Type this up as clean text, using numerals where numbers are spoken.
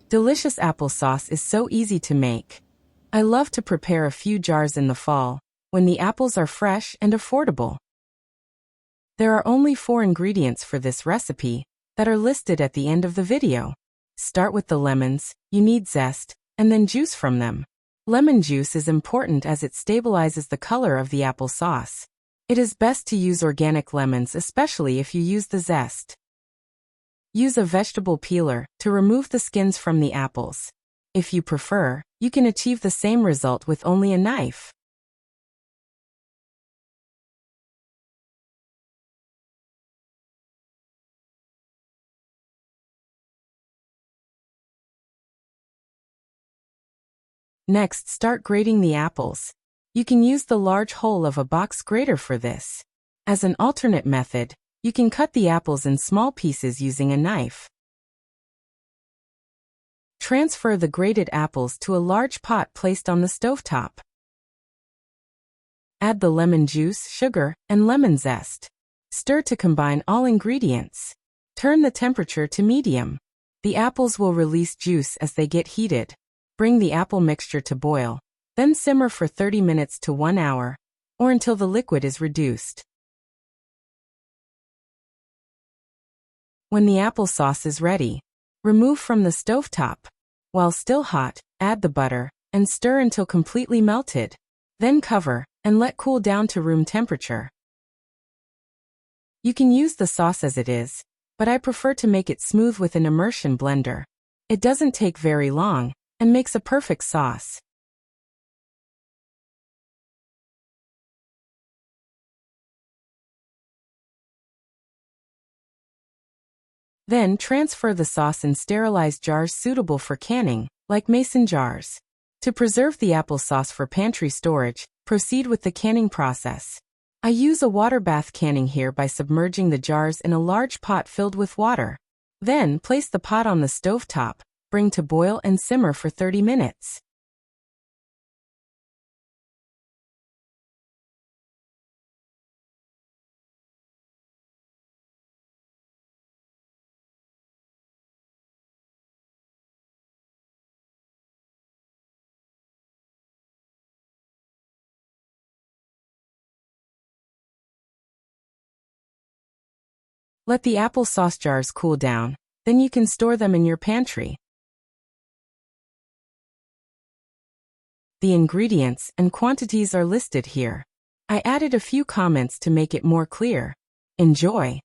Delicious applesauce is so easy to make. I love to prepare a few jars in the fall, when the apples are fresh and affordable. There are only 4 ingredients for this recipe that are listed at the end of the video. Start with the lemons. You need zest, and then juice from them. Lemon juice is important as it stabilizes the color of the applesauce. It is best to use organic lemons, especially if you use the zest. Use a vegetable peeler to remove the skins from the apples. If you prefer, you can achieve the same result with only a knife. Next, start grating the apples. You can use the large hole of a box grater for this. As an alternate method, you can cut the apples in small pieces using a knife. Transfer the grated apples to a large pot placed on the stovetop. Add the lemon juice, sugar, and lemon zest. Stir to combine all ingredients. Turn the temperature to medium. The apples will release juice as they get heated. Bring the apple mixture to boil, then simmer for 30 minutes to 1 hour, or until the liquid is reduced. When the applesauce is ready, remove from the stovetop. While still hot, add the butter, and stir until completely melted. Then cover, and let cool down to room temperature. You can use the sauce as it is, but I prefer to make it smooth with an immersion blender. It doesn't take very long, and makes a perfect sauce. Then transfer the sauce in sterilized jars suitable for canning, like mason jars. To preserve the applesauce for pantry storage, proceed with the canning process. I use a water bath canning here by submerging the jars in a large pot filled with water. Then place the pot on the stovetop, bring to boil and simmer for 30 minutes. Let the applesauce jars cool down, then you can store them in your pantry. The ingredients and quantities are listed here. I added a few comments to make it more clear. Enjoy!